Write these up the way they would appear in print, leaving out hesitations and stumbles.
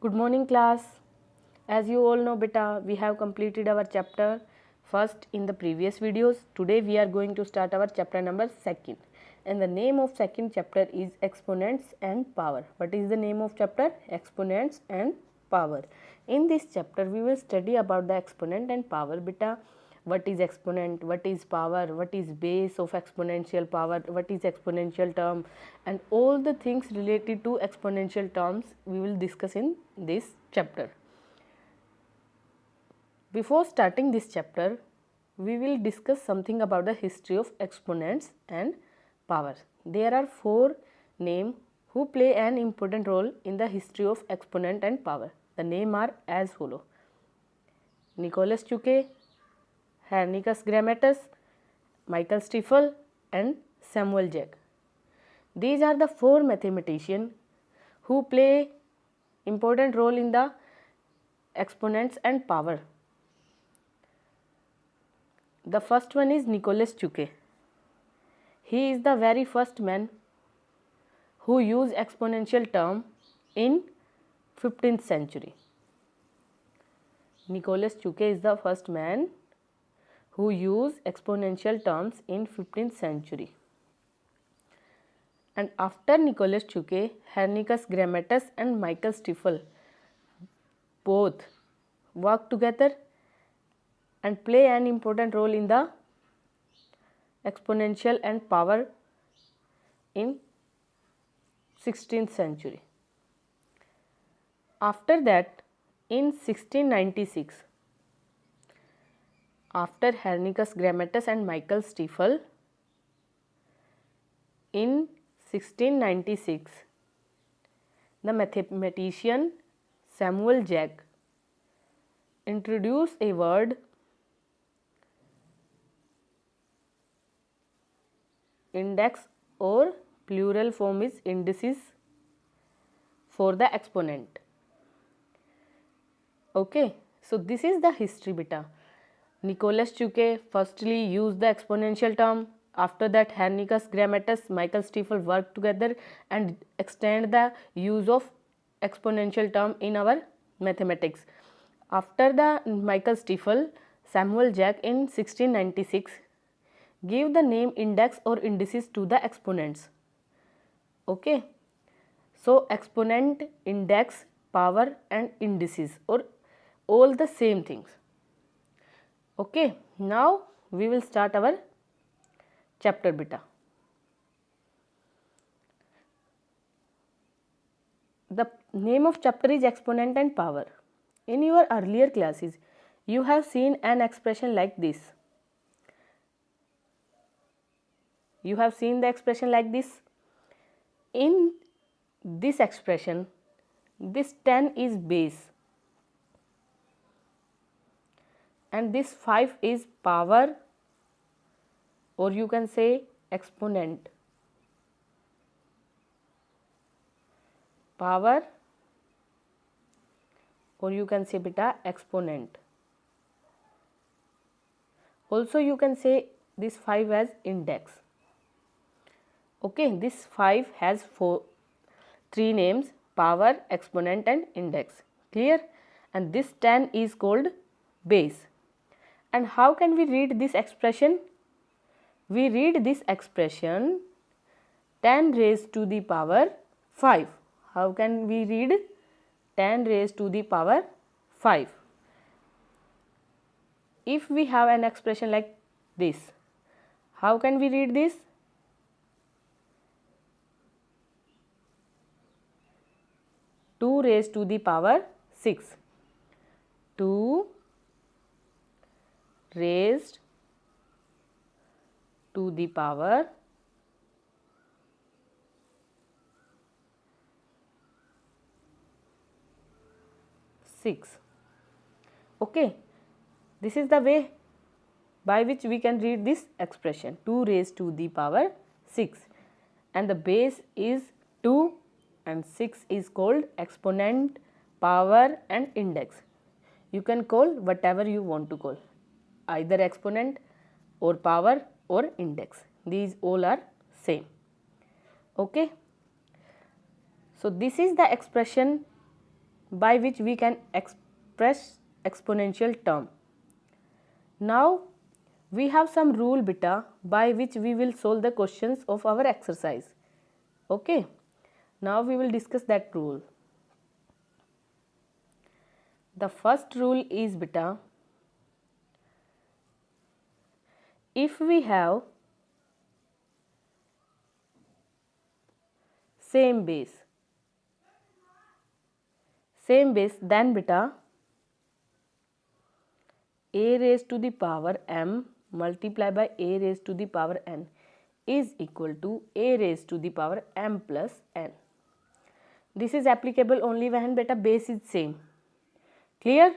Good morning class. As you all know beta, we have completed our chapter first in the previous videos. Today we are going to start our chapter number second. And the name of second chapter is exponents and power. What is the name of chapter? Exponents and power. In this chapter we will study about the exponent and power beta. What is exponent, what is power, what is base of exponential power, what is exponential term, and all the things related to exponential terms we will discuss in this chapter. Before starting this chapter, we will discuss something about the history of exponents and power. There are four names who play an important role in the history of exponent and power. The names are as follow: Nicholas Chuquet, Hieronymus Grammaticus, Michael Stifel, and Samuel Jack. These are the four mathematicians who play important role in the exponents and power. The first one is Nicholas Chuquet. He is the very first man who used exponential term in 15th century. Nicholas Chuquet is the first man who used exponential terms in 15th century. And after Nicholas Chuquet, Hieronymus Grammaticus and Michael Stifel both work together and play an important role in the exponential and power in 16th century. After that, in 1696, after Hieronymus Grammaticus and Michael Stifel, in 1696, the mathematician Samuel Jack introduced a word index, or plural form is indices, for the exponent. Okay, so this is the history beta. Nicholas Chuquet firstly used the exponential term. After that, Hieronymus Grammaticus, Michael Stifel worked together and extend the use of exponential term in our mathematics. After the Michael Stifel, Samuel Jack in 1696 give the name index or indices to the exponents. Okay, so exponent, index, power and indices, or all the same things. Okay, now we will start our chapter beta. The name of chapter is exponent and power. In your earlier classes, you have seen an expression like this. You have seen the expression like this. In this expression, this 10 is base and this 5 is power, or you can say exponent. Power, or you can say beta exponent. Also you can say this 5 as index. Okay, this 5 has three names: power, exponent and index. Clear? And this 10 is called base. And how can we read this expression? We read this expression 10 raised to the power 5. How can we read 10 raised to the power 5? If we have an expression like this, how can we read this? Two raised to the power 6. 2 raised to the power 6. Okay, this is the way by which we can read this expression 2 raised to the power 6, and the base is 2 and 6 is called exponent, power and index. You can call whatever you want to call, either exponent or power or index. These all are same. Okay, so this is the expression by which we can express exponential term. Now we have some rule beta by which we will solve the questions of our exercise. Okay, now we will discuss that rule. The first rule is beta, if we have same base then beta a raised to the power m multiplied by a raised to the power n is equal to a raised to the power m plus n. This is applicable only when beta base is same. Clear?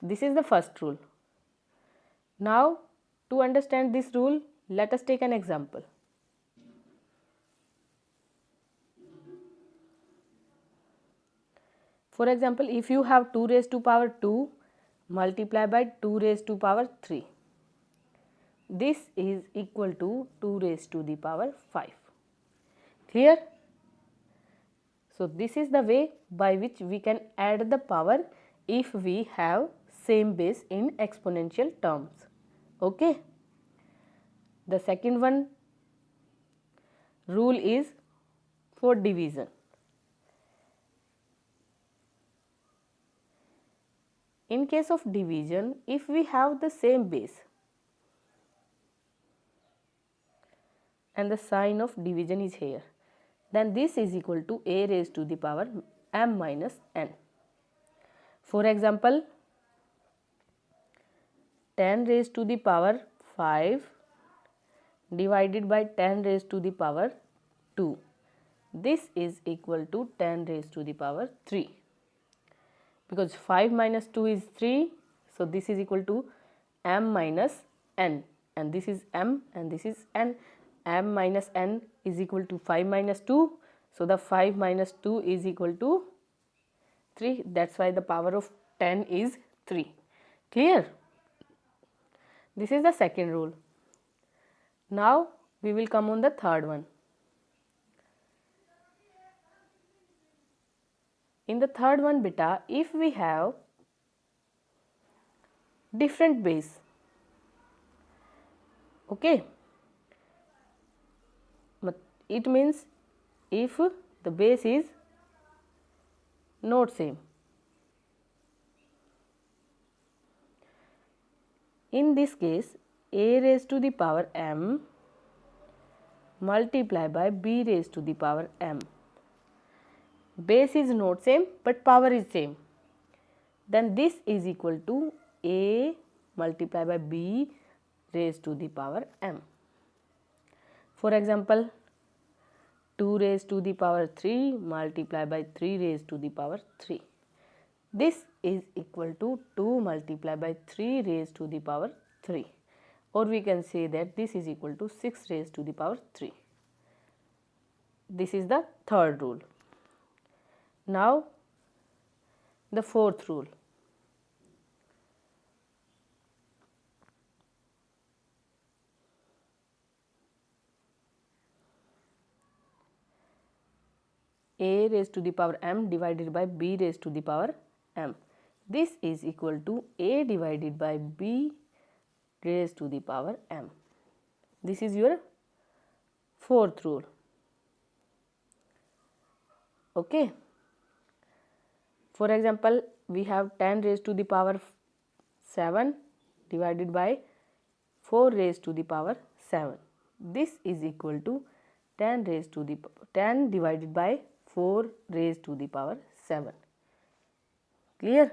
This is the first rule. Now to understand this rule, let us take an example. For example, if you have 2 raised to power 2 multiplied by 2 raised to power 3, this is equal to 2 raised to the power 5. Clear? So this is the way by which we can add the power if we have same base in exponential terms. Okay. The second one rule is for division. In case of division, if we have the same base and the sign of division is here, then this is equal to a raised to the power m minus n. For example, 10 raised to the power 5 divided by 10 raised to the power 2. This is equal to 10 raised to the power 3. Because 5 minus 2 is 3, so this is equal to m minus n, and this is m and this is n. M minus n is equal to 5 minus 2, so the 5 minus 2 is equal to 3. That's why the power of 10 is 3. Clear? This is the second rule. Now we will come on the third one. In the third one beta, if we have different base, okay, it means if the base is not same. In this case, a raised to the power m multiplied by b raised to the power m. Base is not same but power is same. Then this is equal to a multiplied by b raised to the power m. For example, 2 raised to the power 3 multiplied by 3 raised to the power 3. This is equal to 2 multiplied by 3 raised to the power 3, or we can say that this is equal to 6 raised to the power 3. This is the third rule. Now the fourth rule. A raised to the power m divided by b raised to the power m. This is equal to a divided by b raised to the power m. This is your fourth rule. Okay. For example, we have 10 raised to the power 7 divided by 4 raised to the power 7. This is equal to 10 divided by 4 raised to the power 7. Clear?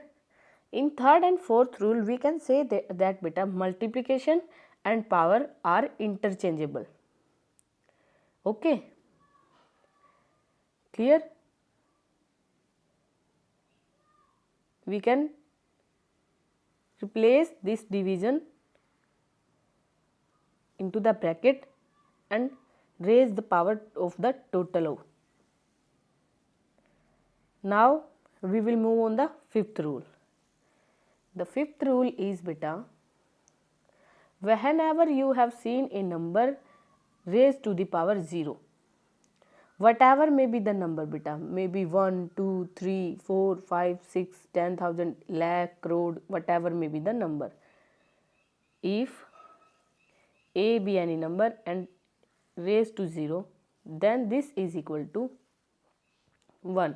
In third and fourth rule, we can say that beta multiplication and power are interchangeable. Okay. Clear? We can replace this division into the bracket and raise the power of the total out. Now we will move on the fifth rule. The fifth rule is beta, whenever you have seen a number raised to the power 0 whatever may be the number beta, maybe 1, 2, 3, 4, 5, 6, 10,000, lakh, crore, whatever may be the number. If a be any number and raised to 0, then this is equal to 1.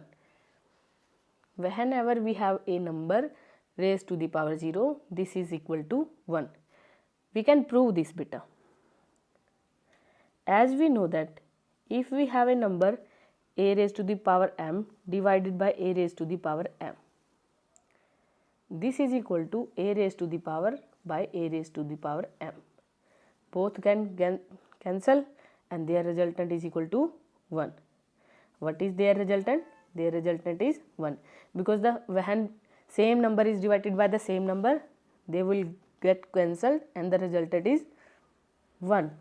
Whenever we have a number raised to the power 0, this is equal to 1. We can prove this beta. As we know that if we have a number a raised to the power m divided by a raised to the power m, this is equal to a raised to the power by a raised to the power m. Both can cancel and their resultant is equal to 1. What is their resultant? Their resultant is 1, because when same number is divided by the same number, they will get cancelled and the resultant is 1.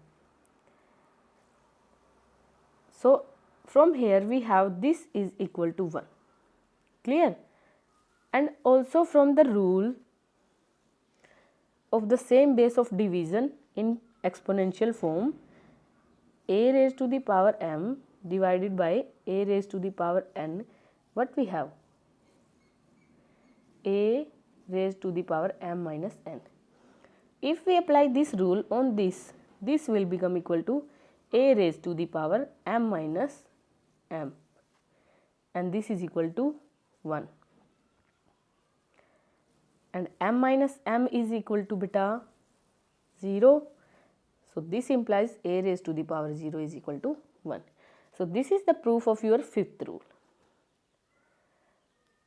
So from here we have this is equal to 1. Clear? And also from the rule of the same base of division in exponential form, a raised to the power m divided by a raised to the power n, what we have? A raised to the power m minus n. If we apply this rule on this will become equal to a raised to the power m minus m, and this is equal to 1. And m minus m is equal to beta 0. So this implies a raised to the power 0 is equal to 1. So this is the proof of your fifth rule.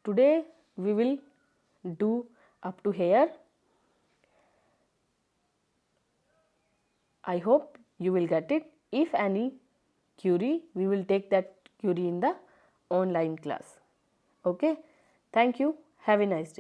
Today we will do up to here. I hope you will get it. If any query, we will take that query in the online class. Okay. Thank you. Have a nice day.